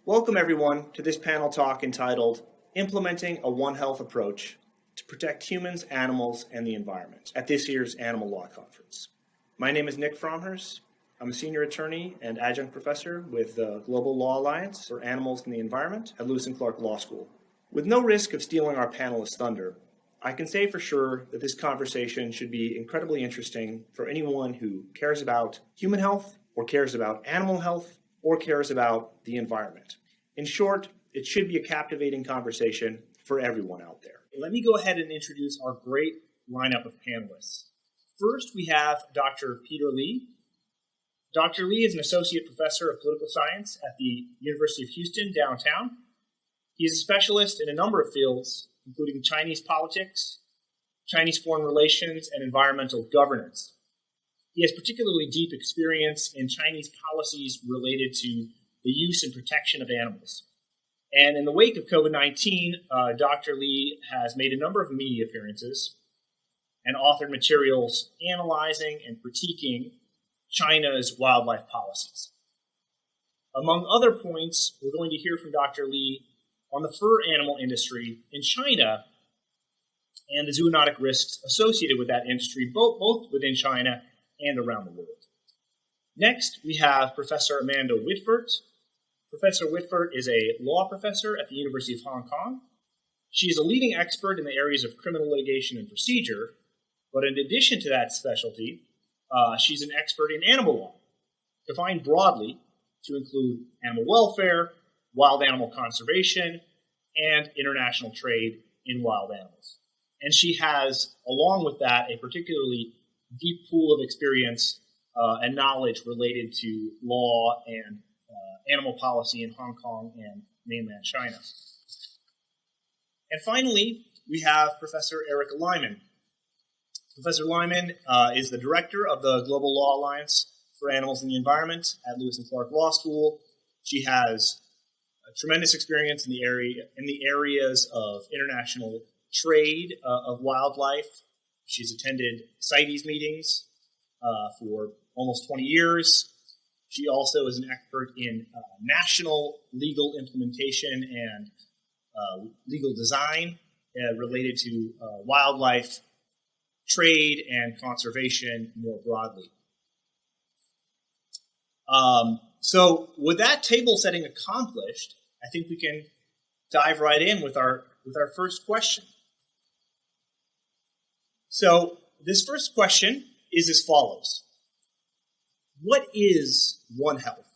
Welcome everyone to this panel talk entitled Implementing a One Health Approach to Protect Humans, Animals, and the Environment at this year's Animal Law Conference. My name is Nick Fromhurst. I'm a senior attorney and adjunct professor with the Global Law Alliance for Animals and the Environment at Lewis and Clark Law School. With no risk of stealing our panelists' thunder, I can say for sure that this conversation should be incredibly interesting for anyone who cares about human health or cares about animal health or cares about the environment. In short, it should be a captivating conversation for everyone out there. Let me go ahead and introduce our great lineup of panelists. First, we have Dr. Peter Lee. Dr. Lee is an associate professor of political science at the University of Houston downtown. He is a specialist in a number of fields, including Chinese politics, Chinese foreign relations, and environmental governance. He has particularly deep experience in Chinese policies related to the use and protection of animals. And in the wake of COVID-19, Dr. Lee has made a number of media appearances and authored materials analyzing and critiquing China's wildlife policies. Among other points, we're going to hear from Dr. Lee on the fur animal industry in China and the zoonotic risks associated with that industry, both within China and around the world. Next, we have Professor Amanda Whitford. Professor Whitford is a law professor at the University of Hong Kong. She is a leading expert in the areas of criminal litigation and procedure, but in addition to that specialty, she's an expert in animal law, defined broadly to include animal welfare, wild animal conservation, and international trade in wild animals. And she has, along with that, a particularly deep pool of experience and knowledge related to law and animal policy in Hong Kong and mainland China. And finally, we have Professor Erica Lyman. Professor Lyman is the director of the Global Law Alliance for Animals and the Environment at Lewis and Clark Law School. She has a tremendous experience in the areas of international trade of wildlife. She's attended CITES meetings for almost 20 years. She also is an expert in national legal implementation and legal design related to wildlife trade and conservation more broadly. So with that table setting accomplished, I think we can dive right in with our first question. So this first question is as follows. What is One Health,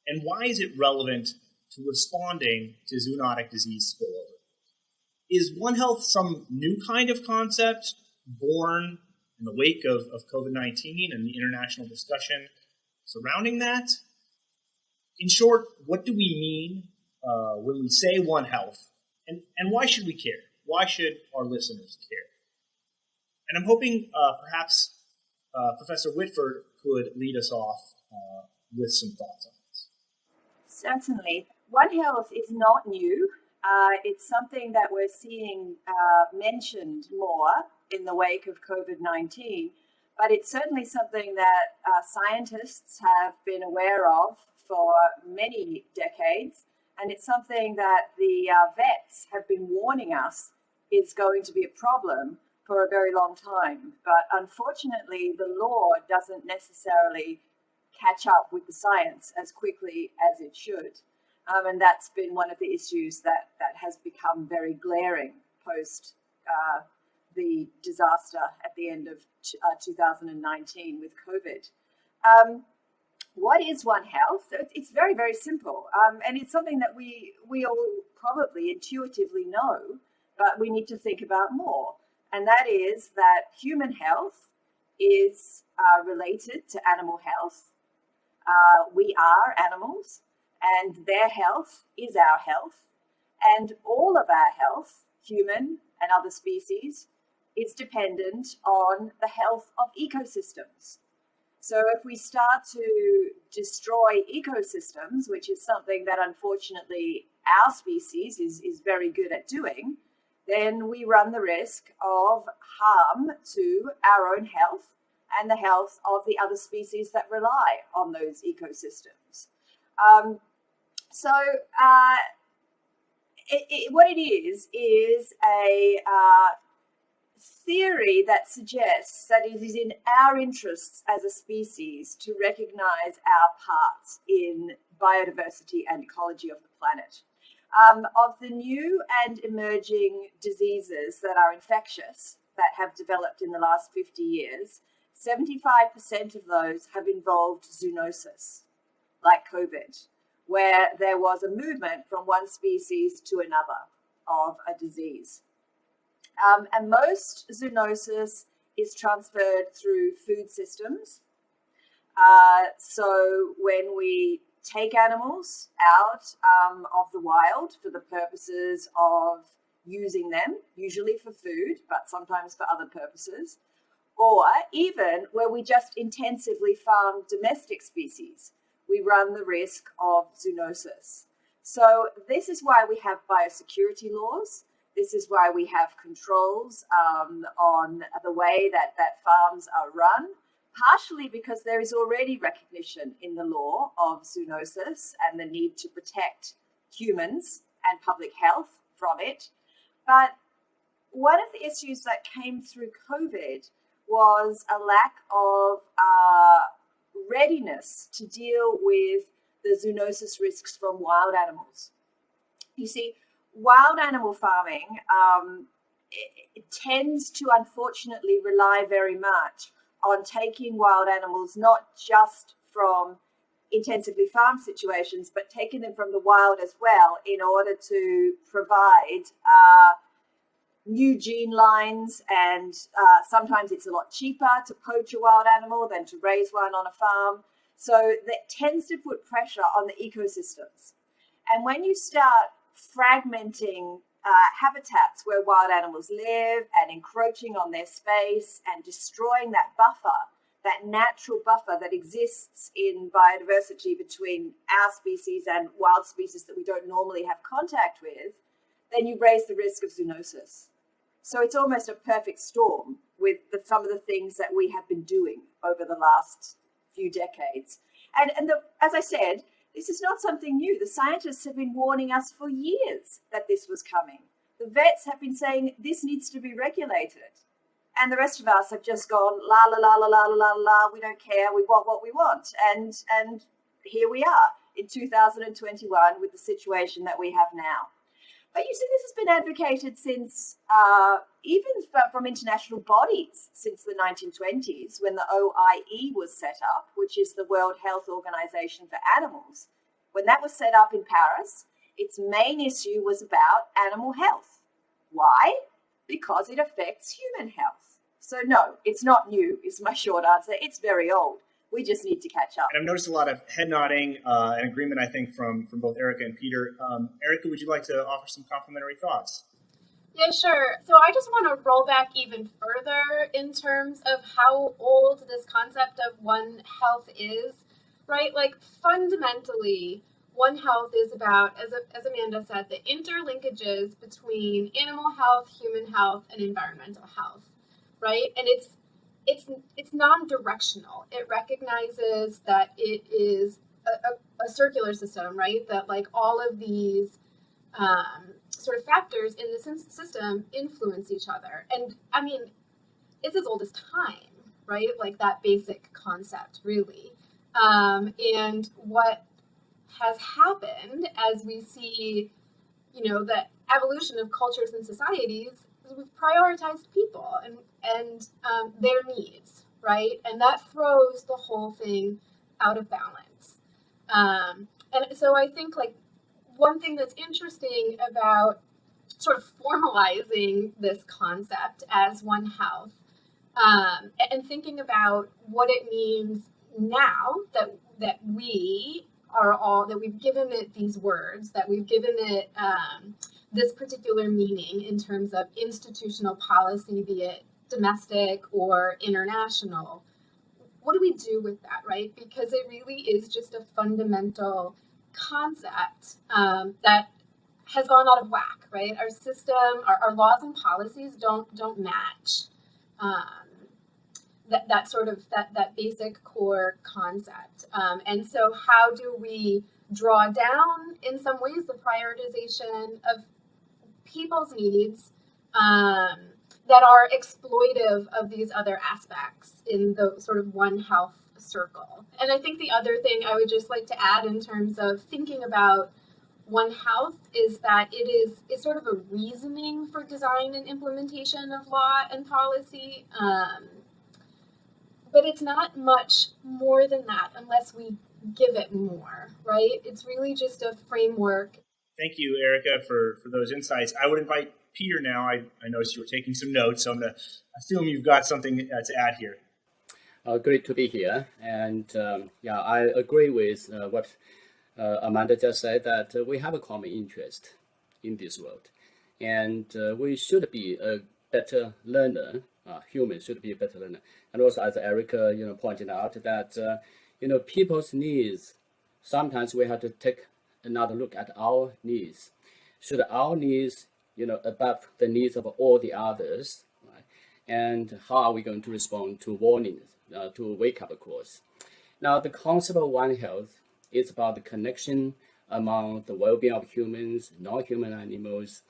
and why is it relevant to responding to zoonotic disease spillover? Is One Health some new kind of concept born in the wake of COVID-19 and the international discussion surrounding that? In short, what do we mean when we say One Health, and why should we care? Why should our listeners care? And I'm hoping perhaps Professor Whitford could lead us off with some thoughts on this. Certainly. One Health is not new. It's something that we're seeing mentioned more in the wake of COVID-19, but it's certainly something that scientists have been aware of for many decades, and it's something that the vets have been warning us is going to be a problem for a very long time. But unfortunately, the law doesn't necessarily catch up with the science as quickly as it should. And that's been one of the issues that has become very glaring post the disaster at the end of 2019 with COVID. What is One Health? It's very, very simple. And it's something that we all probably intuitively know, but we need to think about more. And that is that human health is related to animal health. We are animals, and their health is our health. And all of our health, human and other species, is dependent on the health of ecosystems. So if we start to destroy ecosystems, which is something that unfortunately our species is very good at doing, then we run the risk of harm to our own health and the health of the other species that rely on those ecosystems. So what it is a theory that suggests that it is in our interests as a species to recognize our parts in biodiversity and ecology of the planet. Of the new and emerging diseases that are infectious that have developed in the last 50 years, 75% of those have involved zoonosis, like COVID, where there was a movement from one species to another of a disease. And most zoonosis is transferred through food systems. So when we take animals out of the wild for the purposes of using them, usually for food, but sometimes for other purposes, or even where we just intensively farm domestic species, we run the risk of zoonosis. So this is why we have biosecurity laws. This is why we have controls on the way that farms are run, partially because there is already recognition in the law of zoonosis and the need to protect humans and public health from it. But one of the issues that came through COVID was a lack of readiness to deal with the zoonosis risks from wild animals. You see, wild animal farming it tends to unfortunately rely very much on taking wild animals not just from intensively farmed situations, but taking them from the wild as well in order to provide new gene lines. And sometimes it's a lot cheaper to poach a wild animal than to raise one on a farm. So that tends to put pressure on the ecosystems. And when you start fragmenting habitats where wild animals live and encroaching on their space and destroying that buffer, that natural buffer that exists in biodiversity between our species and wild species that we don't normally have contact with, then you raise the risk of zoonosis. So it's almost a perfect storm with some of the things that we have been doing over the last few decades. And as I said, this is not something new. The scientists have been warning us for years that this was coming. The vets have been saying this needs to be regulated. And the rest of us have just gone, la, la, la, la, la, la, la, we don't care, we want what we want. And here we are in 2021 with the situation that we have now. But you see, this has been advocated since, even from international bodies, since the 1920s, when the OIE was set up, which is the World Health Organization for Animals. When that was set up in Paris, its main issue was about animal health. Why? Because it affects human health. So no, it's not new, is my short answer. It's very old. We just need to catch up. And I've noticed a lot of head nodding and agreement, I think, from both Erica and Peter. Erica, would you like to offer some complimentary thoughts? Yeah, sure. So I just want to roll back even further in terms of how old this concept of One Health is, right? Like fundamentally, One Health is about, as Amanda said, the interlinkages between animal health, human health, and environmental health, right? And it's non-directional. It recognizes that it is a circular system, right? That like all of these sort of factors in the system influence each other. And I mean, it's as old as time, right? Like that basic concept, really. And what has happened as we see, the evolution of cultures and societies, we've prioritized people and their needs, right? And that throws the whole thing out of balance. And so I think like one thing that's interesting about sort of formalizing this concept as One Health and thinking about what it means now that we are all, that we've given it these words, that we've given it this particular meaning in terms of institutional policy, be it domestic or international. What do we do with that, right? Because it really is just a fundamental concept that has gone out of whack, right? Our system, our laws and policies don't match that basic core concept. And so how do we draw down, in some ways, the prioritization of people's needs that are exploitive of these other aspects in the sort of One Health circle. And I think the other thing I would just like to add in terms of thinking about One Health is that it's sort of a reasoning for design and implementation of law and policy. But it's not much more than that unless we give it more, right? It's really just a framework. Thank you, Erica, for those insights. I would invite Peter now. I noticed you were taking some notes, so I'm going to assume you've got something to add here. Great to be here. And I agree with what Amanda just said, that we have a common interest in this world. And we should be a better learner. Humans should be a better learner. And also, as Erica pointed out, that people's needs, sometimes we have to take another look at our needs. Should our needs, above the needs of all the others, right? And how are we going to respond to warnings, to wake-up calls? Now, the concept of One Health is about the connection among the well-being of humans, non-human animals,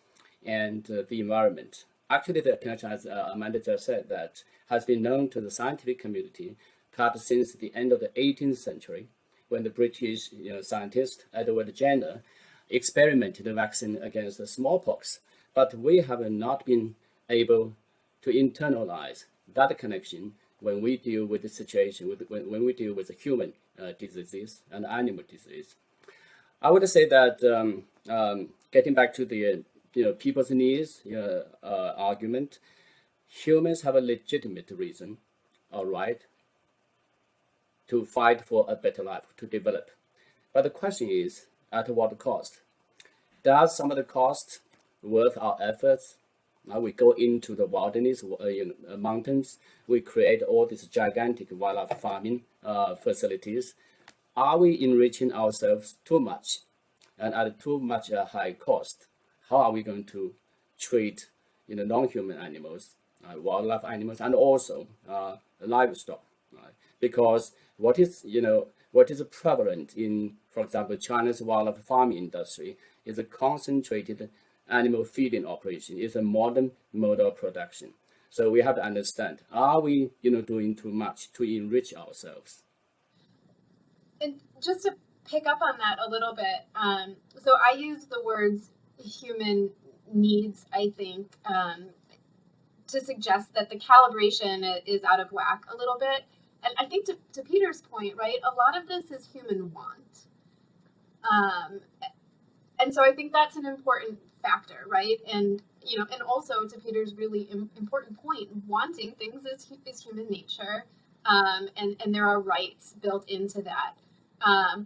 and the environment. Actually, the connection, as Amanda just said, that has been known to the scientific community perhaps since the end of the 18th century, when the British scientist Edward Jenner experimented a vaccine against the smallpox. But we have not been able to internalize that connection when we deal with the situation, when we deal with the human diseases and animal disease. I would say that getting back to the people's needs argument, humans have a legitimate reason, all right, to fight for a better life, to develop. But the question is, at what cost? Does some of the cost worth our efforts? Now we go into the wilderness, mountains, we create all these gigantic wildlife farming facilities. Are we enriching ourselves too much and at too much high cost? How are we going to treat non-human animals, wildlife animals, and also livestock? Right? Because what is prevalent in, for example, China's wildlife farming industry is a concentrated animal feeding operation. It's a modern mode of production. So we have to understand, are we doing too much to enrich ourselves? And just to pick up on that a little bit, so I use the words human needs, I think, to suggest that the calibration is out of whack a little bit. And I think to Peter's point, right, a lot of this is human want. And so I think that's an important factor, right? And and also to Peter's really important point, wanting things is human nature, and there are rights built into that.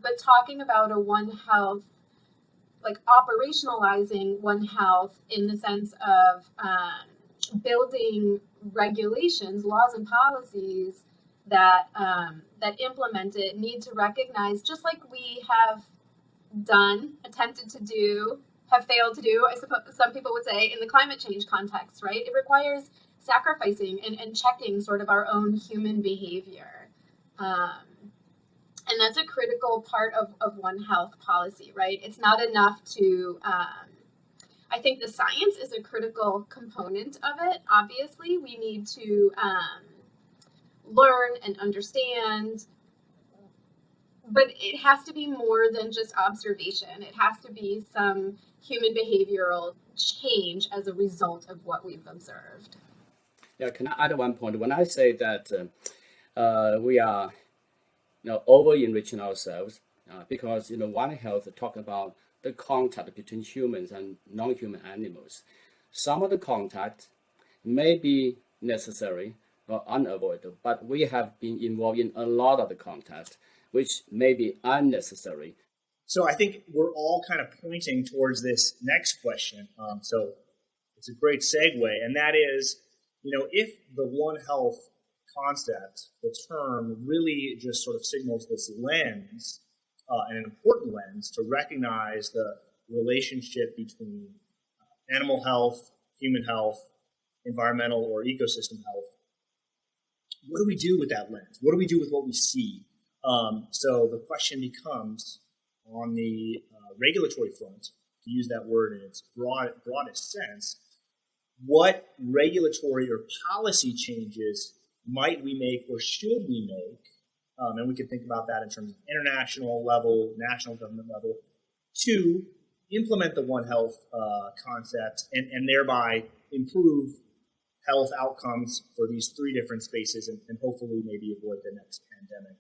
But talking about a One Health, like operationalizing One Health in the sense of building regulations, laws, and policies that implement it need to recognize, just like we have attempted to do, have failed to do, I suppose some people would say, in the climate change context, right? It requires sacrificing and checking sort of our own human behavior. And that's a critical part of One Health policy, right? It's not enough to, I think the science is a critical component of it. Obviously, we need to learn and understand, but it has to be more than just observation. It has to be some human behavioral change as a result of what we've observed. Yeah, can I add one point? When I say that we are over enriching ourselves, because One Health talk about the contact between humans and non-human animals. Some of the contact may be necessary or unavoidable, but we have been involved in a lot of the contact which may be unnecessary. So I think we're all kind of pointing towards this next question. So it's a great segue, and that is, if the One Health concept, the term, really just sort of signals this lens, and an important lens to recognize the relationship between animal health, human health, environmental or ecosystem health. What do we do with that lens? What do we do with what we see? So the question becomes, on the regulatory front, to use that word in its broadest sense, what regulatory or policy changes might we make or should we make? And we can think about that in terms of international level, national government level, to implement the One Health concept and thereby improve health outcomes for these three different spaces and hopefully maybe avoid the next pandemic.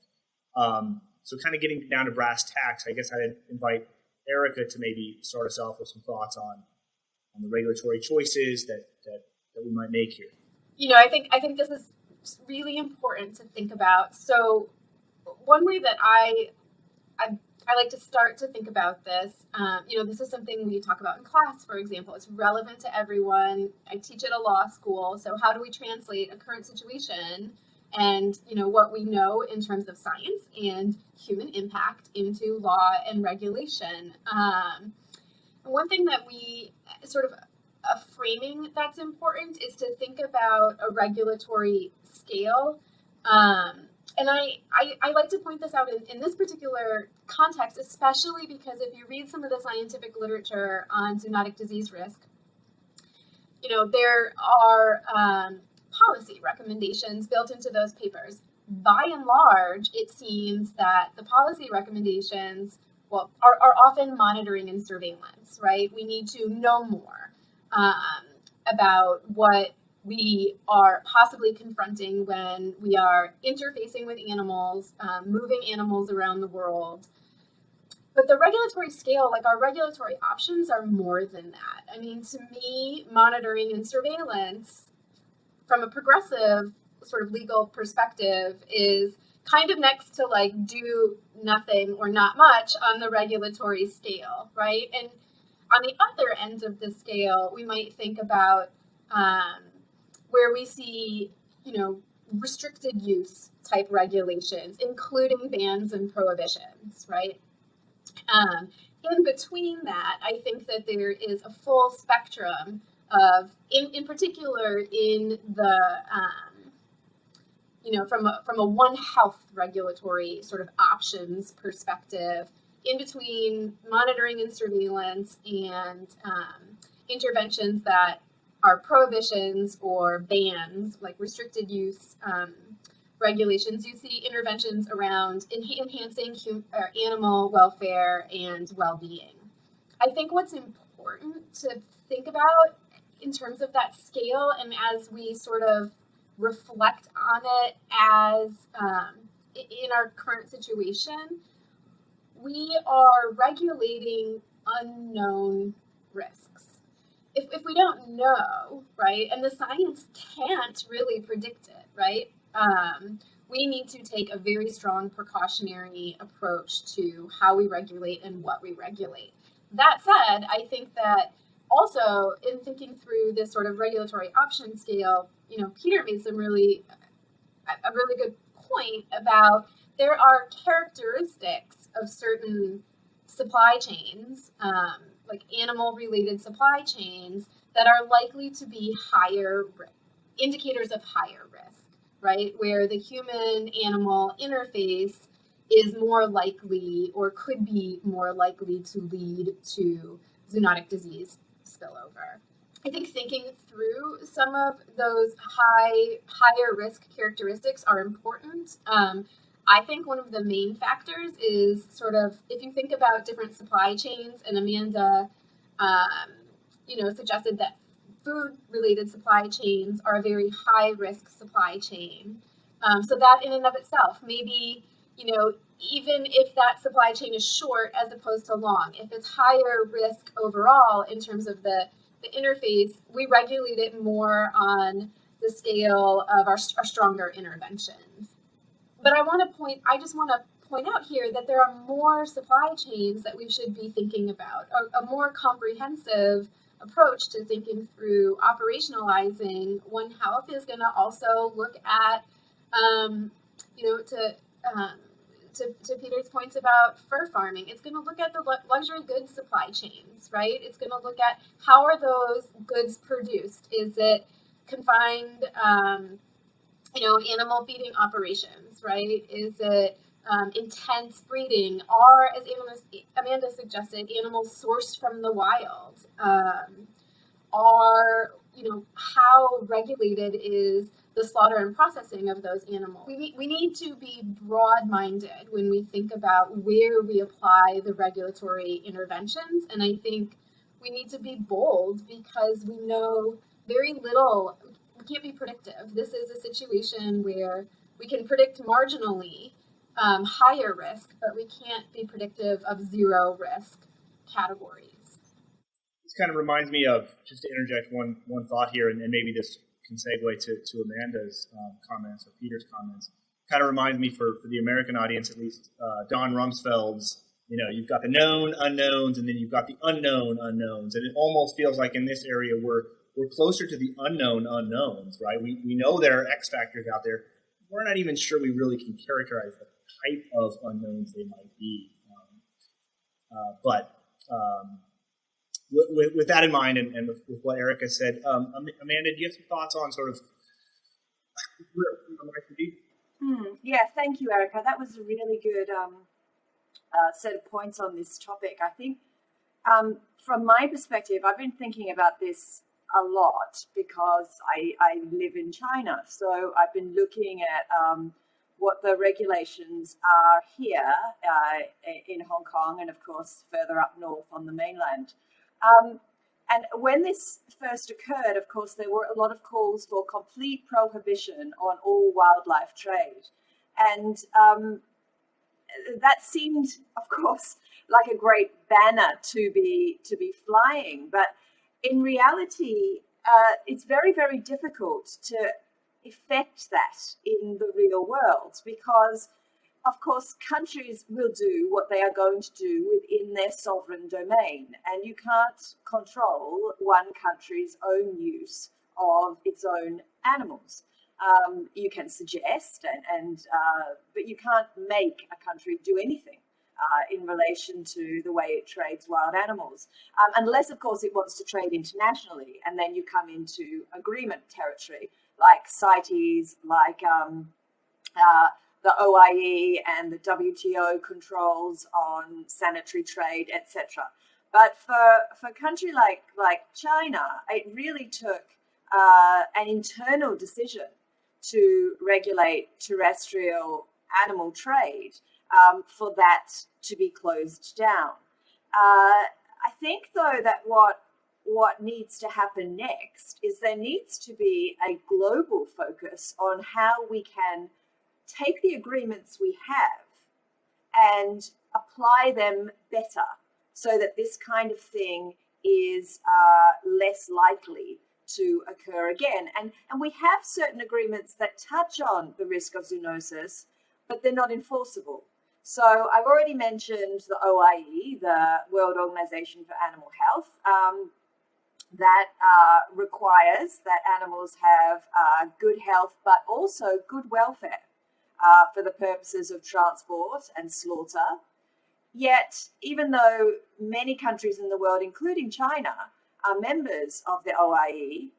So kind of getting down to brass tacks, I guess I'd invite Erica to maybe start us off with some thoughts on the regulatory choices that we might make here. I think this is really important to think about. So one way that I like to start to think about this, this is something we talk about in class, for example. It's relevant to everyone. I teach at a law school. So how do we translate a current situation and, what we know in terms of science and human impact into law and regulation? One thing that we sort of a framing that's important is to think about a regulatory scale. And I like to point this out in this particular context, especially because if you read some of the scientific literature on zoonotic disease risk, there are policy recommendations built into those papers. By and large, it seems that the policy recommendations, are often monitoring and surveillance, right? We need to know more about what we are possibly confronting when we are interfacing with animals, moving animals around the world. But the regulatory scale, like our regulatory options, are more than that. I mean, to me, monitoring and surveillance from a progressive sort of legal perspective is kind of next to like do nothing or not much on the regulatory scale, right? And on the other end of the scale, we might think about where we see, restricted use type regulations, including bans and prohibitions, right? In between that, I think that there is a full spectrum of, in particular, in the, from a One Health regulatory sort of options perspective, in between monitoring and surveillance and interventions that are prohibitions or bans, like restricted use regulations, you see interventions around enhancing animal welfare and well-being. I think what's important to think about in terms of that scale, and as we sort of reflect on it as in our current situation, we are regulating unknown risks. If we don't know, right, and the science can't really predict it, right, we need to take a very strong precautionary approach to how we regulate and what we regulate. That said, I think that also in thinking through this sort of regulatory option scale, Peter made a really good point about there are characteristics of certain supply chains, like animal-related supply chains, that are likely to be higher indicators of higher risk, right? Where the human-animal interface is more likely or could be more likely to lead to zoonotic disease spillover. I think thinking through some of those higher risk characteristics are important. I think one of the main factors is sort of, if you think about different supply chains, and Amanda, suggested that food-related supply chains are a very high-risk supply chain. So that in and of itself, maybe, even if that supply chain is short as opposed to long, if it's higher risk overall in terms of the interface, we regulate it more on the scale of our stronger interventions. But I just want to point out here that there are more supply chains that we should be thinking about, a more comprehensive approach to thinking through operationalizing One Health is going to also look at, to Peter's points about fur farming, it's going to look at the luxury goods supply chains, right? It's going to look at how are those goods produced? Is it confined, animal feeding operations, right? Is it intense breeding are, as Amanda suggested, animals sourced from the wild. Are, how regulated is the slaughter and processing of those animals? We need to be broad-minded when we think about where we apply the regulatory interventions, and I think we need to be bold because we know very little. We can't be predictive. This is a situation where we can predict marginally higher risk, but we can't be predictive of zero risk categories. This kind of reminds me of, just to interject one thought here, and maybe this can segue to Amanda's comments or Peter's comments. Kind of reminds me for the American audience, at least, Don Rumsfeld's, you've got the known unknowns and then you've got the unknown unknowns. And it almost feels like in this area we're closer to the unknown unknowns, right? We know there are X factors out there. We're not even sure we really can characterize the type of unknowns they might be. With that in mind, and with what Erica said, Amanda, do you have some thoughts on sort of where I could be? Yeah, thank you, Erica. That was a really good set of points on this topic. I think from my perspective, I've been thinking about this a lot because I live in China. So I've been looking at what the regulations are here in Hong Kong and, of course, further up north on the mainland. And when this first occurred, of course, there were a lot of calls for complete prohibition on all wildlife trade. And that seemed, of course, like a great banner to be flying. But in reality, it's very, very difficult to effect that in the real world because, of course, countries will do what they are going to do within their sovereign domain, and you can't control one country's own use of its own animals. You can suggest, but you can't make a country do anything in relation to the way it trades wild animals, unless, of course, it wants to trade internationally, and then you come into agreement territory, like CITES, like the OIE and the WTO controls on sanitary trade, etc. But for a country like China, it really took an internal decision to regulate terrestrial animal trade for that to be closed down. I think, though, that what needs to happen next is there needs to be a global focus on how we can take the agreements we have and apply them better so that this kind of thing is less likely to occur again. And we have certain agreements that touch on the risk of zoonosis, but they're not enforceable. So I've already mentioned the OIE, the World Organization for Animal Health, that requires that animals have good health, but also good welfare for the purposes of transport and slaughter. Yet, even though many countries in the world, including China, are members of the OIE,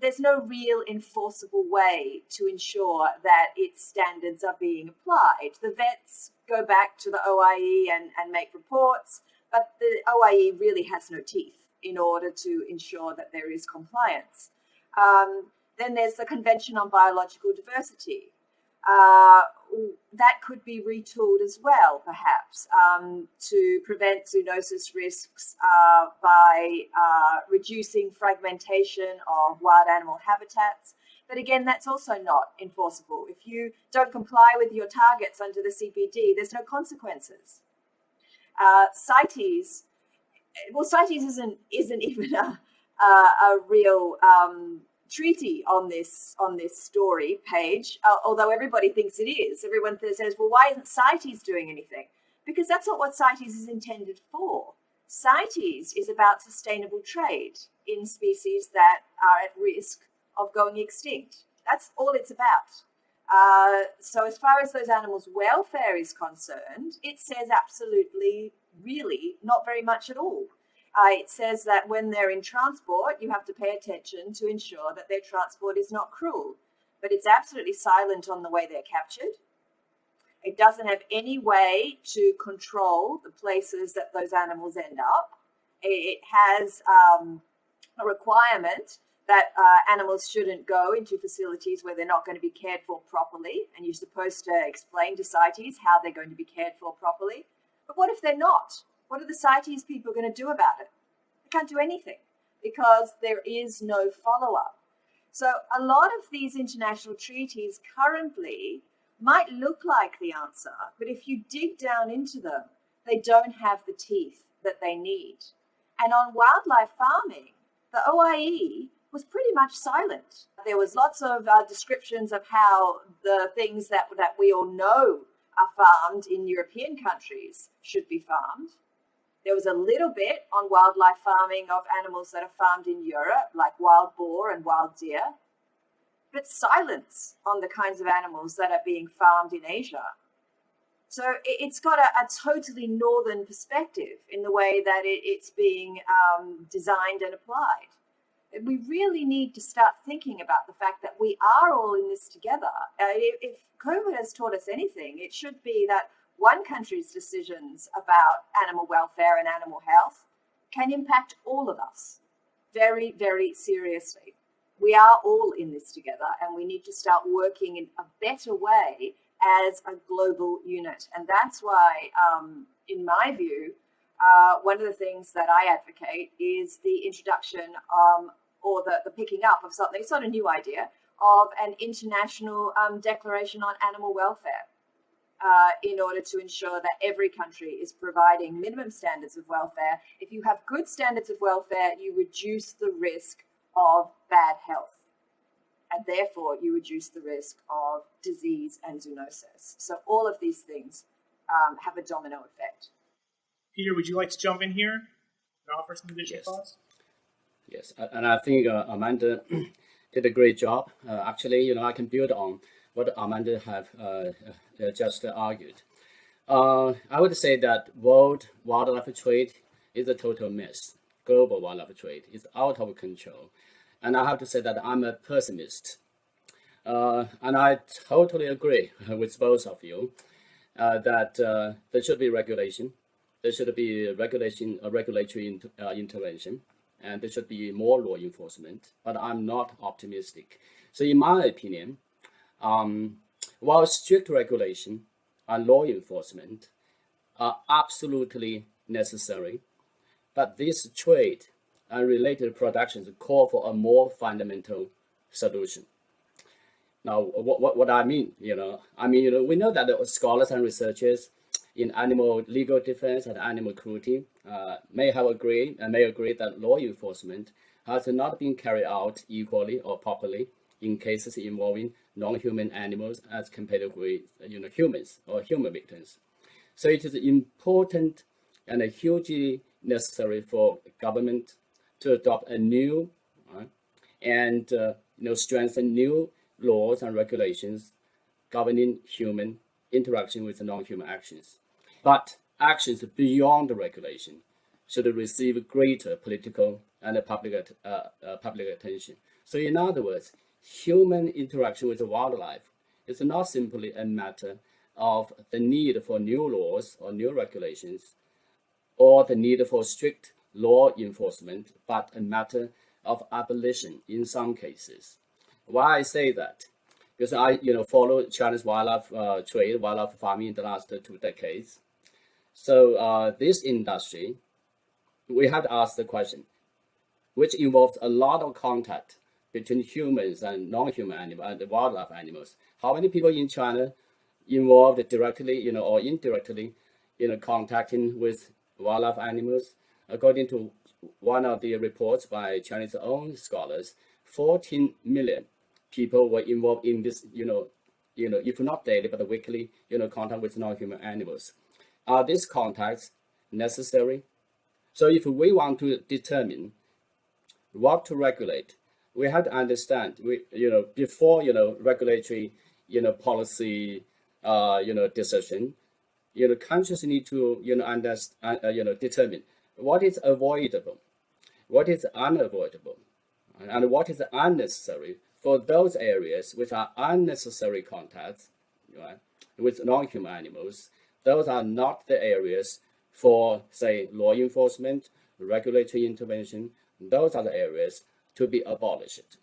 there's no real enforceable way to ensure that its standards are being applied. The vets go back to the OIE and make reports, but the OIE really has no teeth in order to ensure that there is compliance. Then there's the Convention on Biological Diversity. That could be retooled as well, perhaps, to prevent zoonosis risks by reducing fragmentation of wild animal habitats. But again, that's also not enforceable. If you don't comply with your targets under the CPD, there's no consequences. CITES, well, CITES isn't even a real treaty on this story page, although everybody thinks it is. Everyone says, well, why isn't CITES doing anything? Because that's not what CITES is intended for. CITES is about sustainable trade in species that are at risk of going extinct. That's all it's about. So as far as those animals' welfare is concerned, it says absolutely, really, not very much at all. It says that when they're in transport, you have to pay attention to ensure that their transport is not cruel. But it's absolutely silent on the way they're captured. It doesn't have any way to control the places that those animals end up. It has a requirement that animals shouldn't go into facilities where they're not going to be cared for properly, and you're supposed to explain to CITES how they're going to be cared for properly. But what if they're not? What are the CITES people going to do about it? They can't do anything because there is no follow-up. So a lot of these international treaties currently might look like the answer, but if you dig down into them, they don't have the teeth that they need. And on wildlife farming, the OIE was pretty much silent. There was lots of descriptions of how the things that we all know are farmed in European countries should be farmed. There was a little bit on wildlife farming of animals that are farmed in Europe, like wild boar and wild deer, but silence on the kinds of animals that are being farmed in Asia. So it's got a totally northern perspective in the way that it's being designed and applied. We really need to start thinking about the fact that we are all in this together. If COVID has taught us anything, it should be that one country's decisions about animal welfare and animal health can impact all of us very, very seriously. We are all in this together, and we need to start working in a better way as a global unit. And that's why, in my view, one of the things that I advocate is the introduction or the picking up of something, it's not a new idea, of an international declaration on animal welfare in order to ensure that every country is providing minimum standards of welfare. If you have good standards of welfare, you reduce the risk of bad health, and therefore you reduce the risk of disease and zoonosis. So all of these things have a domino effect. Peter, would you like to jump in here and offer some additional thoughts? Yes, and I think Amanda did a great job. Actually, I can build on what Amanda have just argued. I would say that world wildlife trade is a total mess. Global wildlife trade is out of control. And I have to say that I'm a pessimist. And I totally agree with both of you that there should be regulation. There should be regulatory intervention, and there should be more law enforcement, but I'm not optimistic. So in my opinion, while strict regulation and law enforcement are absolutely necessary, but this trade and related productions call for a more fundamental solution. Now, what I mean, we know that scholars and researchers in animal legal defense and animal cruelty may agree that law enforcement has not been carried out equally or properly in cases involving non-human animals as compared with humans or human victims. So it is important and hugely necessary for government to adopt a new and strengthen new laws and regulations governing human interaction with non-human actions. But actions beyond the regulation should receive greater political and public attention. So in other words, human interaction with wildlife is not simply a matter of the need for new laws or new regulations or the need for strict law enforcement, but a matter of abolition in some cases. Why I say that? Because I follow China's wildlife trade, wildlife farming in the last 2 decades. So this industry, we have to ask the question, which involves a lot of contact between humans and non-human animals and wildlife animals. How many people in China involved directly, or indirectly, contacting with wildlife animals? According to one of the reports by Chinese own scholars, 14 million people were involved in this, if not daily, but weekly, contact with non-human animals. Are these contacts necessary? So if we want to determine what to regulate, we have to understand, before, regulatory, policy, decision, countries need to, understand, determine what is avoidable, what is unavoidable, and what is unnecessary for those areas which are unnecessary contacts, right? with non-human animals, those are not the areas for, say, law enforcement, regulatory intervention. Those are the areas to be abolished.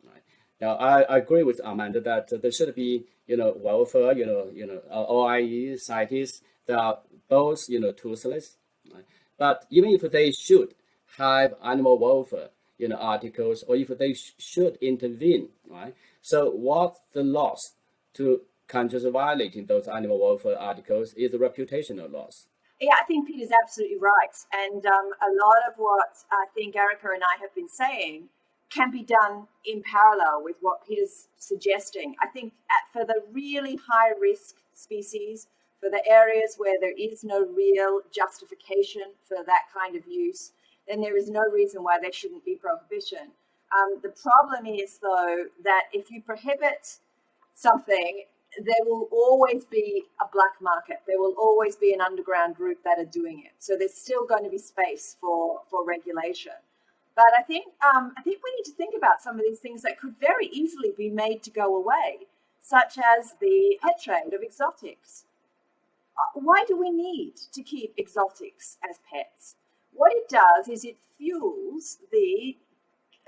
Right? Now, I agree with Amanda that there should be, welfare, OIE, CITES, they are both, toothless. Right? But even if they should have animal welfare, articles, or if they should intervene, right? So what's the loss to countries violating those animal welfare articles is a reputational loss. Yeah, I think Peter's absolutely right. And a lot of what I think Erica and I have been saying can be done in parallel with what Peter's suggesting. I think for the really high risk species, for the areas where there is no real justification for that kind of use, then there is no reason why there shouldn't be prohibition. The problem is, though, that if you prohibit something, there will always be a black market. There will always be an underground group that are doing it. So there's still going to be space for regulation. But I think we need to think about some of these things that could very easily be made to go away, such as the pet trade of exotics. Why do we need to keep exotics as pets? What it does is it fuels the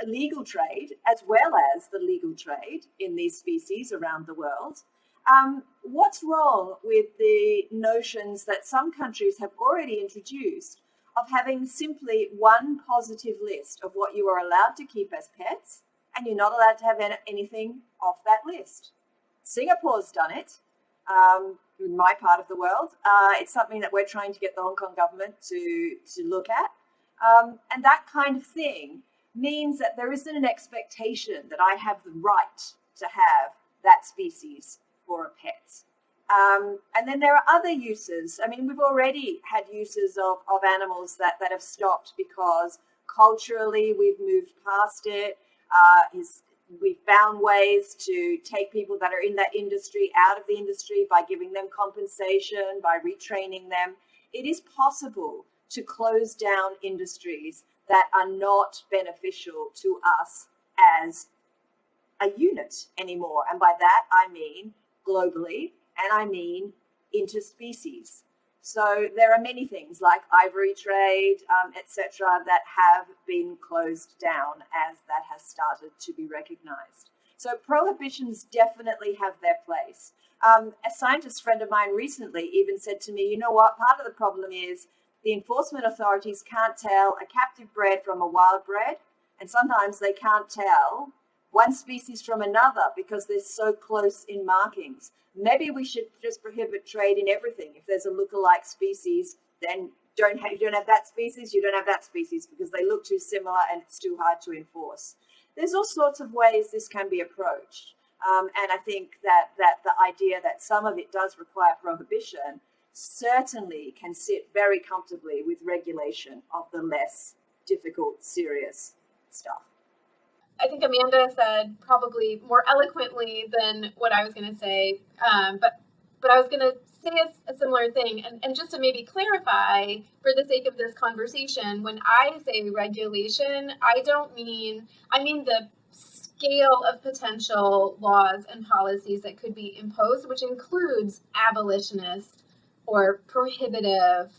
illegal trade as well as the legal trade in these species around the world. What's wrong with the notions that some countries have already introduced of having simply one positive list of what you are allowed to keep as pets, and you're not allowed to have anything off that list? Singapore's done it. In my part of the world, it's something that we're trying to get the Hong Kong government to look at. And that kind of thing means that there isn't an expectation that I have the right to have that species for a pet. And then there are other uses. I mean, we've already had uses of animals that have stopped because culturally we've moved past it. We've found ways to take people that are in that industry out of the industry by giving them compensation, by retraining them. It is possible to close down industries that are not beneficial to us as a unit anymore. And by that, I mean globally, and I mean interspecies. So there are many things like ivory trade, etc., that have been closed down as that has started to be recognized. So prohibitions definitely have their place. A scientist friend of mine recently even said to me, you know what, part of the problem is the enforcement authorities can't tell a captive bred from a wild bred, and sometimes they can't tell one species from another because they're so close in markings. Maybe we should just prohibit trade in everything. If there's a lookalike species, then you don't have that species, you don't have that species because they look too similar and it's too hard to enforce. There's all sorts of ways this can be approached. And I think that the idea that some of it does require prohibition certainly can sit very comfortably with regulation of the less difficult, serious stuff. I think Amanda said probably more eloquently than what I was going to say, but I was going to say a similar thing. And just to maybe clarify, for the sake of this conversation, when I say regulation, I mean the scale of potential laws and policies that could be imposed, which includes abolitionist or prohibitive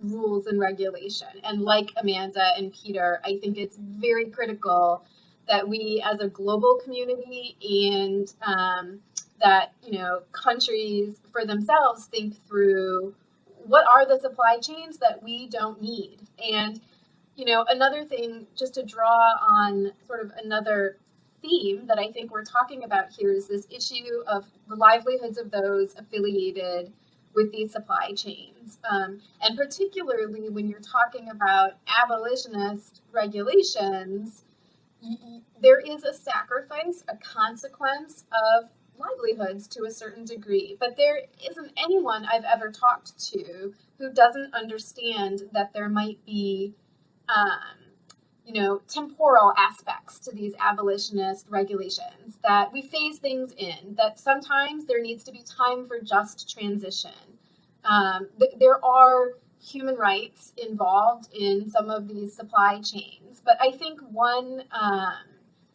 rules and regulation. And like Amanda and Peter, I think it's very critical that we as a global community and that, countries for themselves think through what are the supply chains that we don't need. And, another thing, just to draw on sort of another theme that I think we're talking about here is this issue of the livelihoods of those affiliated with these supply chains. And particularly when you're talking about abolitionist regulations, there is a sacrifice, a consequence of livelihoods to a certain degree. But there isn't anyone I've ever talked to who doesn't understand that there might be, temporal aspects to these abolitionist regulations, that we phase things in, that sometimes there needs to be time for just transition. There are human rights involved in some of these supply chains. But I think one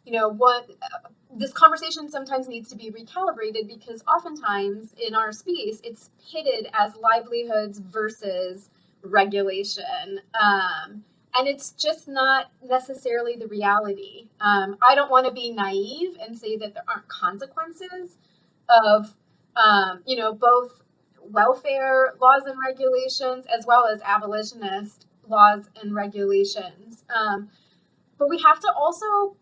this conversation sometimes needs to be recalibrated, because oftentimes in our space it's pitted as livelihoods versus regulation, and it's just not necessarily the reality. I don't want to be naive and say that there aren't consequences of both welfare laws and regulations as well as abolitionist laws and regulations, but we have to also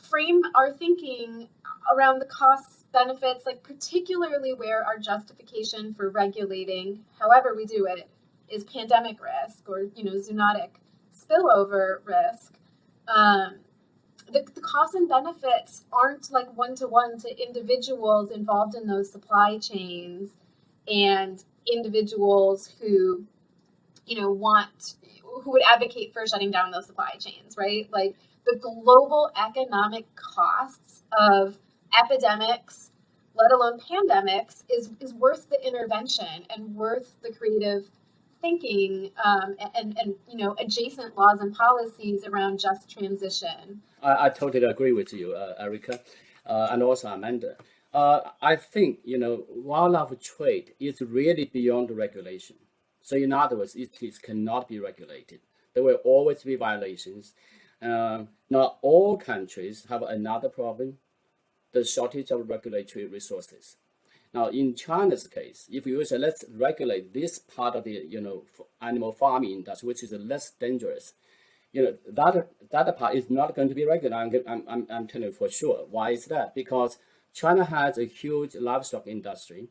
frame our thinking around the costs, benefits, like particularly where our justification for regulating, however we do it, is pandemic risk or, zoonotic spillover risk. The costs and benefits aren't like one-to-one to individuals involved in those supply chains and individuals who, who would advocate for shutting down those supply chains, right? Like, the global economic costs of epidemics, let alone pandemics, is worth the intervention and worth the creative thinking, and adjacent laws and policies around just transition. I totally agree with you, Erica, and also Amanda. I think, wildlife trade is really beyond regulation. So in other words, it cannot be regulated. There will always be violations. Not all countries have another problem, the shortage of regulatory resources. Now, in China's case, if you say let's regulate this part of the animal farming industry, which is less dangerous, that part is not going to be regulated. I'm telling you for sure. Why is that? Because China has a huge livestock industry,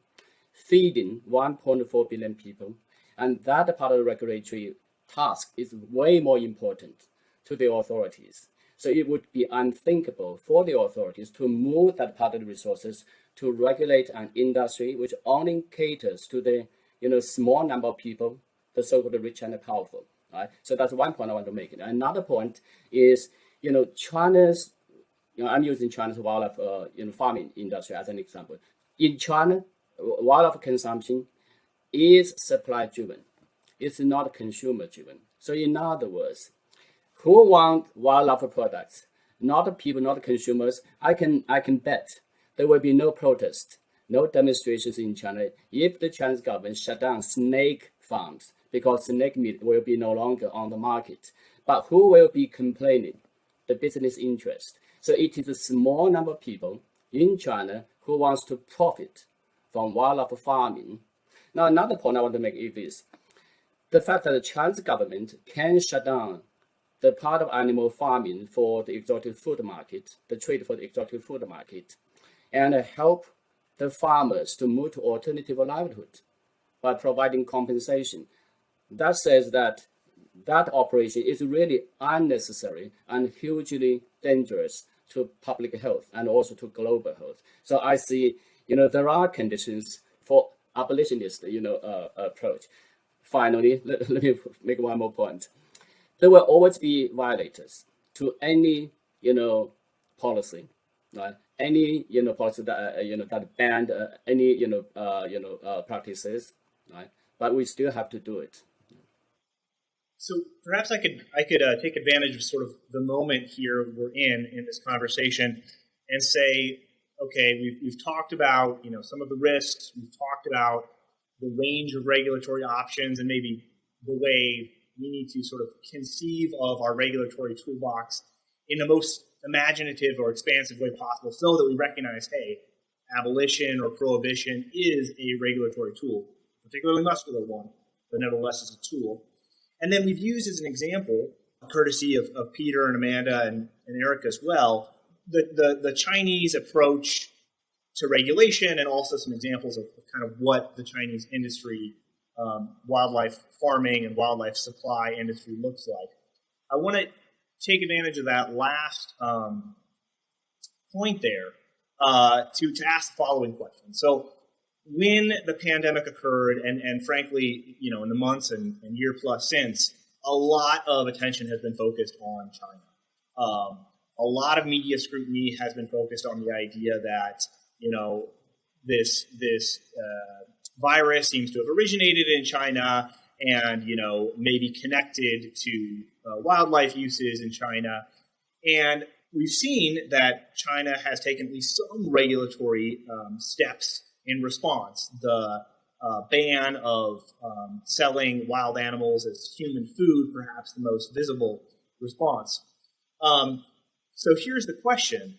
feeding 1.4 billion people, and that part of the regulatory task is way more important to the authorities. So it would be unthinkable for the authorities to move that part of the resources to regulate an industry which only caters to the small number of people, the so-called rich and powerful. Right? So that's one point I want to make. Another point is China's. I'm using China's wildlife farming industry as an example. In China, wildlife consumption is supply driven. It's not consumer driven. So in other words, who want wildlife products? Not people, not consumers. I can bet there will be no protest, no demonstrations in China if the Chinese government shut down snake farms, because snake meat will be no longer on the market. But who will be complaining? The business interest. So it is a small number of people in China who wants to profit from wildlife farming. Now, another point I want to make is this. The fact that the Chinese government can shut down the part of animal farming for the exotic food market, the trade for the exotic food market, and help the farmers to move to alternative livelihood by providing compensation. That says that operation is really unnecessary and hugely dangerous to public health and also to global health. So I see, there are conditions for abolitionist, approach. Finally, let me make one more point. There will always be violators to any, policy, right? Any, policy that, that banned any, practices, right? But we still have to do it. So perhaps I could take advantage of sort of the moment here we're in this conversation and say, okay, we've talked about some of the risks, we've talked about the range of regulatory options, and maybe the way we need to sort of conceive of our regulatory toolbox in the most imaginative or expansive way possible, so that we recognize, hey, abolition or prohibition is a regulatory tool, particularly muscular one, but nevertheless is a tool. And then we've used as an example, courtesy of Peter and Amanda and Erica as well, the Chinese approach to regulation, and also some examples of kind of what the Chinese industry, wildlife farming and wildlife supply industry looks like. I want to take advantage of that last point there to ask the following question. So when the pandemic occurred, and frankly, in the months and year plus since, a lot of attention has been focused on China. A lot of media scrutiny has been focused on the idea that, this virus seems to have originated in China and, maybe connected to wildlife uses in China. And we've seen that China has taken at least some regulatory steps in response. The ban of selling wild animals as human food, perhaps the most visible response. So here's the question.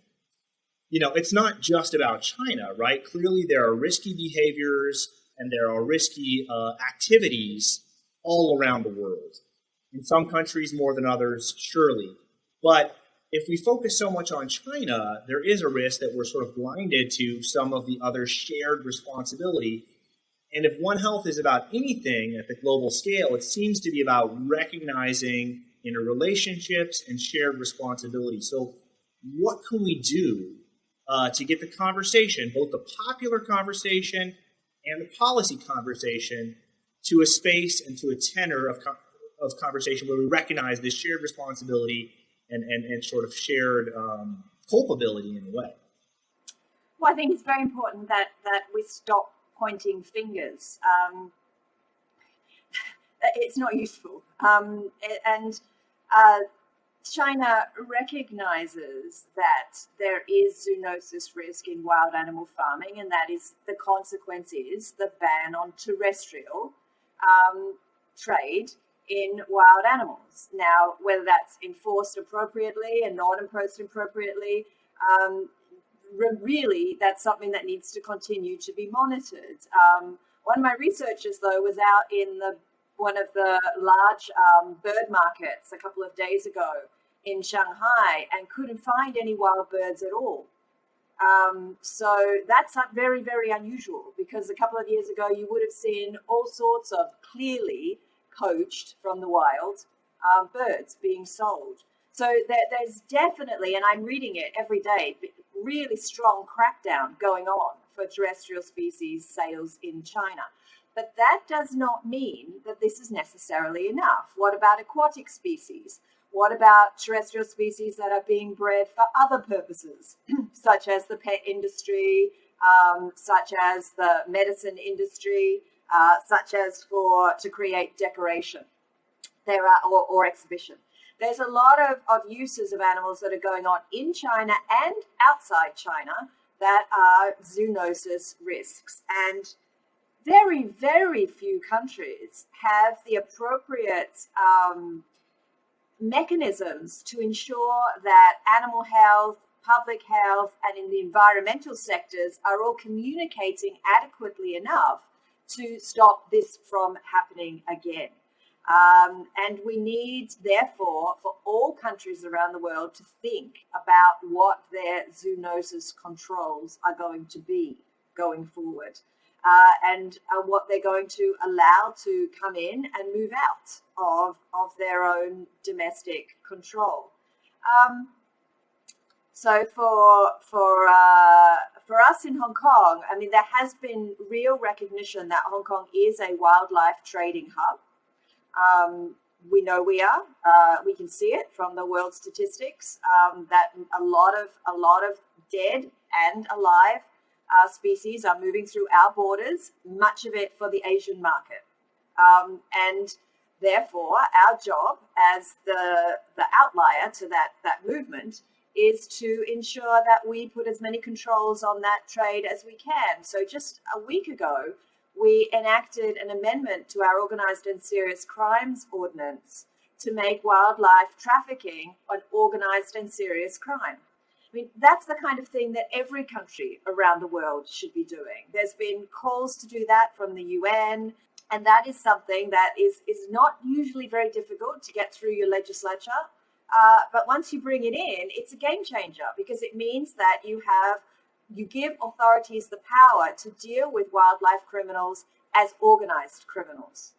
It's not just about China, right? Clearly there are risky behaviors and there are risky activities all around the world. In some countries more than others, surely. But if we focus so much on China, there is a risk that we're sort of blinded to some of the other shared responsibility. And if One Health is about anything at the global scale, it seems to be about recognizing interrelationships and shared responsibility. So what can we do to get the conversation, both the popular conversation and the policy conversation, to a space and to a tenor of conversation where we recognize this shared responsibility and sort of shared culpability in a way? Well, I think it's very important that we stop pointing fingers. It's not useful. China recognizes that there is zoonosis risk in wild animal farming, and that is the consequence is the ban on terrestrial trade in wild animals. Now, whether that's enforced appropriately and not imposed appropriately, really that's something that needs to continue to be monitored. One of my researchers, though, was out in one of the large bird markets a couple of days ago in Shanghai and couldn't find any wild birds at all. So that's very, very unusual, because a couple of years ago you would have seen all sorts of clearly poached from the wild birds being sold. So there's definitely, and I'm reading it every day, really strong crackdown going on for terrestrial species sales in China. But that does not mean that this is necessarily enough. What about aquatic species? What about terrestrial species that are being bred for other purposes, such as the pet industry, such as the medicine industry, such as to create decoration or exhibition? There's a lot of uses of animals that are going on in China and outside China that are zoonosis risks. And very, very few countries have the appropriate mechanisms to ensure that animal health, public health, and in the environmental sectors are all communicating adequately enough to stop this from happening again. And we need, therefore, for all countries around the world to think about what their zoonosis controls are going to be going forward, and what they're going to allow to come in and move out of their own domestic control. So for us in Hong Kong, I mean, there has been real recognition that Hong Kong is a wildlife trading hub. We know we are. We can see it from the world statistics that a lot of dead and alive species are moving through our borders, much of it for the Asian market. And therefore, our job as the outlier to that movement is to ensure that we put as many controls on that trade as we can. So just a week ago, we enacted an amendment to our Organised and Serious Crimes Ordinance to make wildlife trafficking an organised and serious crime. I mean, that's the kind of thing that every country around the world should be doing. There's been calls to do that from the UN, and that is something that is not usually very difficult to get through your legislature. But once you bring it in, it's a game changer, because it means that you give authorities the power to deal with wildlife criminals as organized criminals.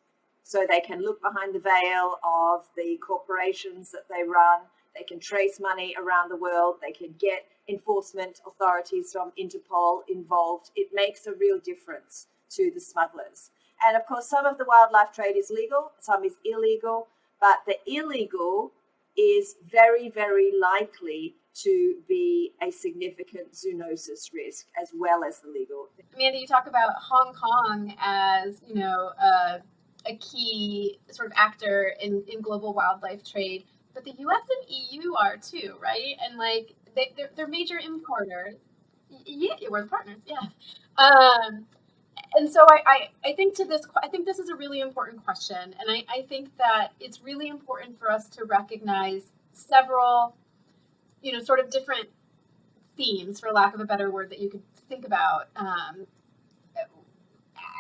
So they can look behind the veil of the corporations that they run. They can trace money around the world. They can get enforcement authorities from Interpol involved. It makes a real difference to the smugglers. And of course, some of the wildlife trade is legal, some is illegal, but the illegal is very, very likely to be a significant zoonosis risk as well as the legal. Amanda, you talk about Hong Kong as, a key sort of actor in global wildlife trade. but the US and EU are too, right? And like they're major importers. Yeah, we're the partners. Yeah. And so I think I think this is a really important question. And I think that it's really important for us to recognize several, sort of different themes, for lack of a better word, that you could think about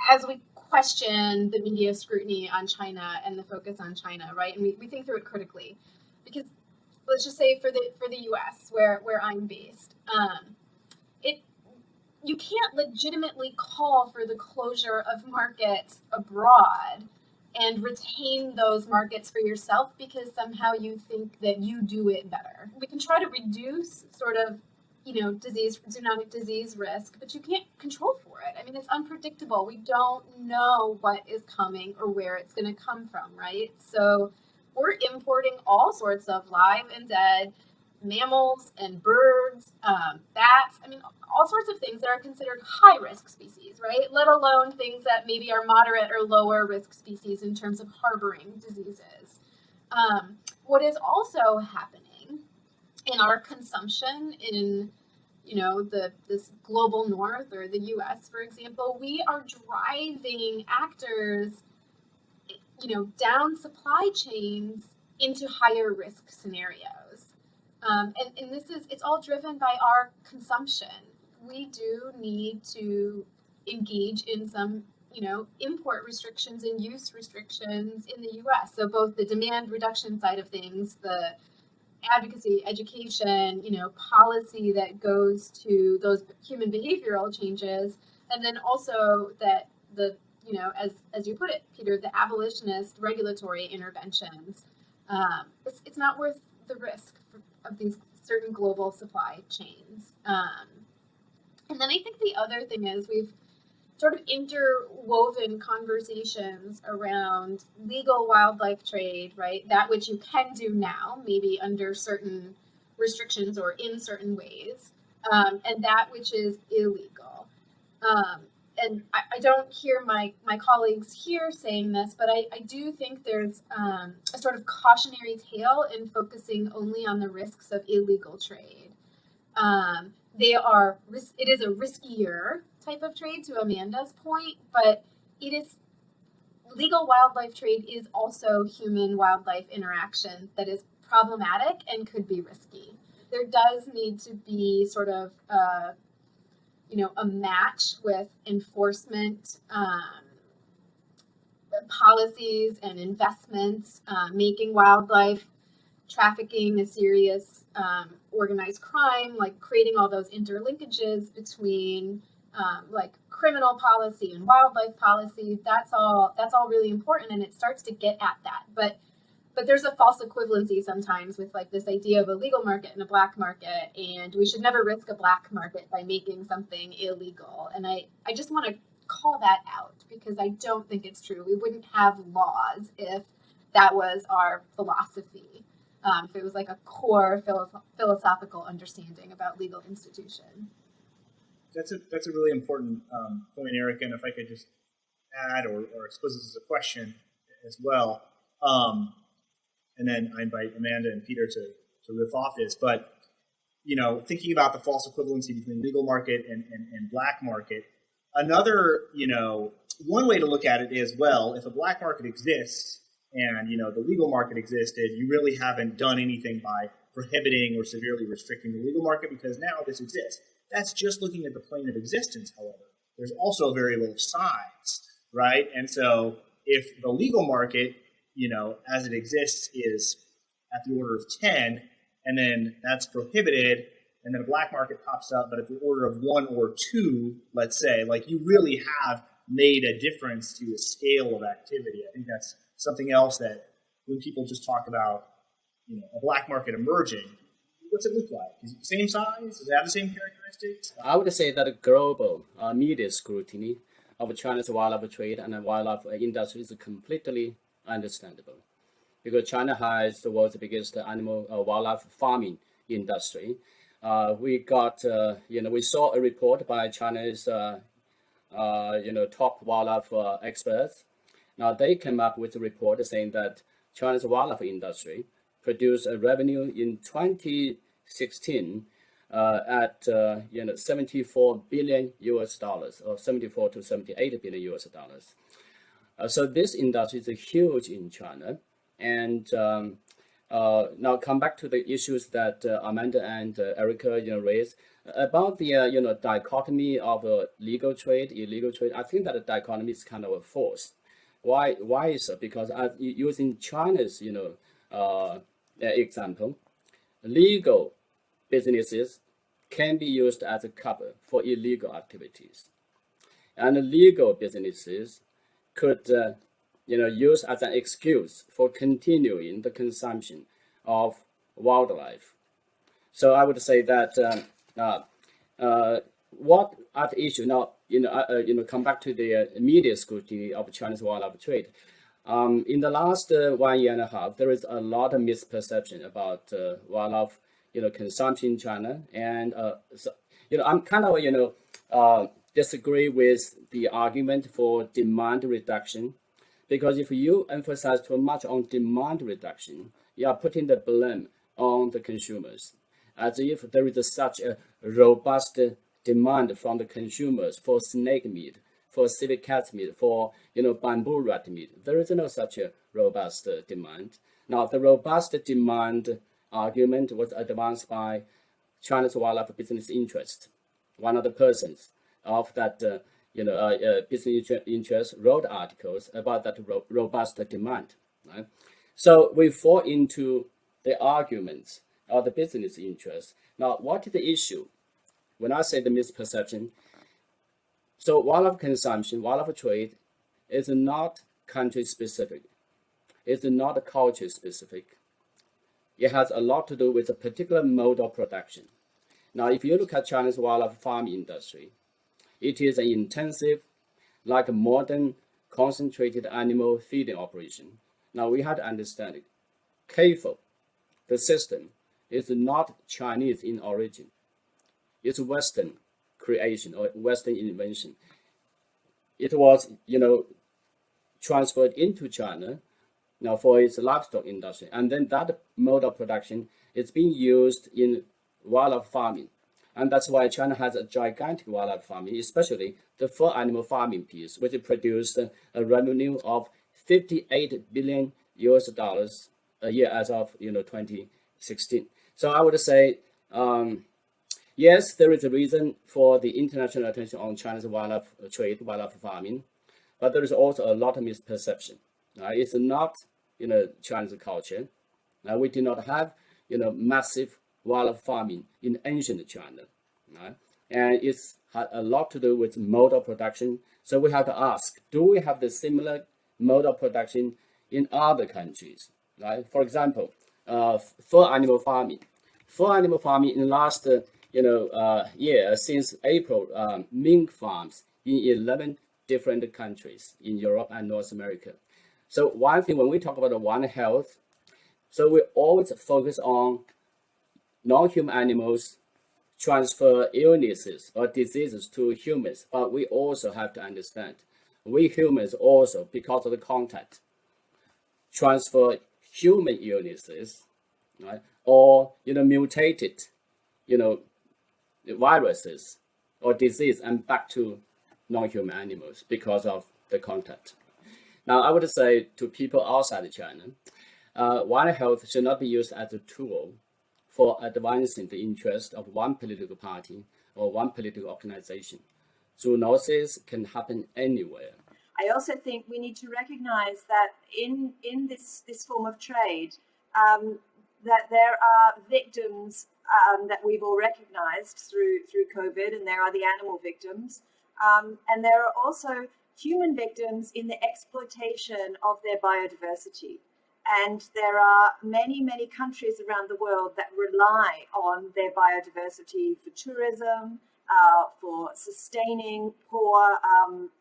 as we question the media scrutiny on China and the focus on China, right? And we think through it critically. Because let's just say for the US, where I'm based, you can't legitimately call for the closure of markets abroad and retain those markets for yourself because somehow you think that you do it better. We can try to reduce sort of, zoonotic disease risk, but you can't control for it. I mean, it's unpredictable. We don't know what is coming or where it's going to come from, right? So we're importing all sorts of live and dead mammals and birds, bats, all sorts of things that are considered high-risk species, right? Let alone things that maybe are moderate or lower risk species in terms of harboring diseases. What is also happening in our consumption in, this global north or the US, for example, we are driving actors, down supply chains into higher risk scenarios. And it's all driven by our consumption. We do need to engage in some, import restrictions and use restrictions in the US. So both the demand reduction side of things, the advocacy, education, policy that goes to those human behavioral changes, and then also that as you put it, Peter, the abolitionist regulatory interventions. It's not worth the risk of these certain global supply chains. And then I think the other thing is we've sort of interwoven conversations around legal wildlife trade, right? That which you can do now, maybe under certain restrictions or in certain ways, and that which is illegal. And I don't hear my colleagues here saying this, but I do think there's a sort of cautionary tale in focusing only on the risks of illegal trade. It is a riskier type of trade, to Amanda's point, but legal wildlife trade is also human wildlife interaction that is problematic and could be risky. There does need to be sort of a match with enforcement policies and investments, making wildlife trafficking a serious organized crime, like creating all those interlinkages between like criminal policy and wildlife policy. That's all really important, and it starts to get at that. But there's a false equivalency sometimes with like this idea of a legal market and a black market, and we should never risk a black market by making something illegal. And I just want to call that out because I don't think it's true. We wouldn't have laws if that was our philosophy. If it was like a core philosophical understanding about legal institution. That's a really important point, Erica. And if I could just add, or I suppose this is a question as well, and then I invite Amanda and Peter to riff off this. But thinking about the false equivalency between legal market and black market, another one way to look at it is, well, if a black market exists and the legal market existed, you really haven't done anything by prohibiting or severely restricting the legal market because now this exists. That's just looking at the plane of existence, however. There's also a variable of size, right? And so if the legal market, as it exists is at the order of 10, and then that's prohibited, and then a black market pops up, but at the order of 1 or 2, let's say, like you really have made a difference to the scale of activity. I think that's something else that when people just talk about, a black market emerging, what's it look like? Is it the same size? Does it have the same characteristics? I would say that global media scrutiny of China's wildlife trade and the wildlife industry is completely understandable because China has the world's biggest animal wildlife farming industry. We saw a report by China's top wildlife experts. Now they came up with a report saying that China's wildlife industry produced a revenue in 2016 at 74 billion US dollars, or 74 to 78 billion US dollars. So this industry is huge in China. And now come back to the issues that Amanda and Erica raised about the dichotomy of legal trade, illegal trade. I think that the dichotomy is kind of a force. Why is it? Because using China's example, legal businesses can be used as a cover for illegal activities, and legal businesses could use as an excuse for continuing the consumption of wildlife. So I would say that what are the issue now? Come back to the media scrutiny of China's wildlife trade. In the last 1 year and a half, there is a lot of misperception about wildlife, consumption in China, and I'm kind of disagree with the argument for demand reduction, because if you emphasize too much on demand reduction, you are putting the blame on the consumers, as if there is such a robust demand from the consumers for snake meat, for civet cat meat, for bamboo rat meat. There is no such a robust demand. Now, the robust demand argument was advanced by China's wildlife business interest. One of the persons of that business interest wrote articles about that robust demand. Right? So we fall into the arguments of the business interest. Now, what is the issue? When I say the misperception, so wildlife consumption, wildlife trade is not country specific. It's not culture specific. It has a lot to do with a particular mode of production. Now, if you look at China's wildlife farm industry, it is an intensive, like a modern, concentrated animal feeding operation. Now, we have to understand it. CAFO, the system, is not Chinese in origin. It's Western creation or Western invention. It was, transferred into China now for its livestock industry. And then that mode of production is being used in wildlife farming. And that's why China has a gigantic wildlife farming, especially the fur animal farming piece, which produced a revenue of 58 billion US dollars a year as of 2016. So I would say, yes, there is a reason for the international attention on China's wildlife trade, wildlife farming, but there is also a lot of misperception. It's not China's culture. We do not have massive wildlife farming in ancient China, right? And it's had a lot to do with mode of production. So we have to ask, do we have the similar mode of production in other countries, right? For example, fur animal farming. Fur animal farming in the last year, since April, mink farms in 11 different countries in Europe and North America. So one thing, when we talk about One Health, so we always focus on non-human animals transfer illnesses or diseases to humans, but we also have to understand, we humans also, because of the contact, transfer human illnesses, right? Or mutated, viruses or disease and back to non-human animals because of the contact. Now, I would say to people outside China, One Health should not be used as a tool for advancing the interest of one political party or one political organization. Zoonosis can happen anywhere. I also think we need to recognize that in this form of trade, that there are victims that we've all recognized through COVID, and there are the animal victims, and there are also human victims in the exploitation of their biodiversity. And there are many, many countries around the world that rely on their biodiversity for tourism, for sustaining poor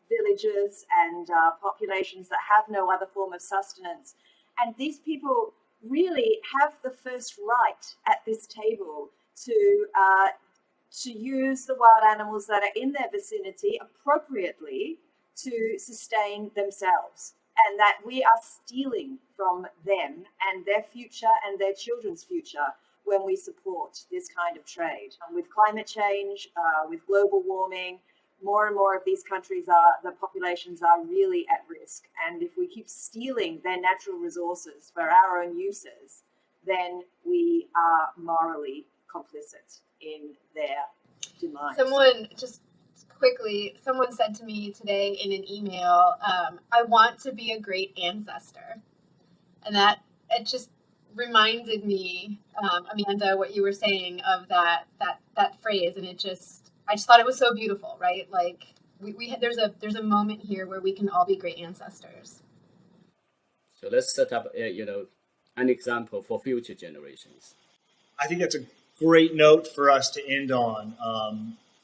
villages and populations that have no other form of sustenance. And these people really have the first right at this table to use the wild animals that are in their vicinity appropriately to sustain themselves. and that we are stealing from them and their future and their children's future when we support this kind of trade. With climate change, with global warming, more and more of these countries the populations are really at risk. And if we keep stealing their natural resources for our own uses, then we are morally complicit in their demise. Someone said to me today in an email, I want to be a great ancestor. And it just reminded me, Amanda, what you were saying of that phrase. And I just thought it was so beautiful, right? Like there's a moment here where we can all be great ancestors. So let's set up, an example for future generations. I think that's a great note for us to end on.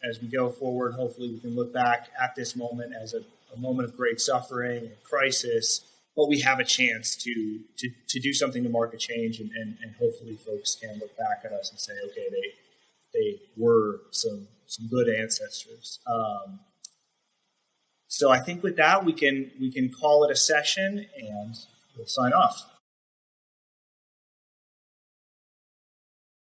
As we go forward, hopefully we can look back at this moment as a moment of great suffering and crisis, but we have a chance to do something to mark a change, and hopefully folks can look back at us and say, okay, they were some good ancestors. So I think with that we can call it a session, and we'll sign off.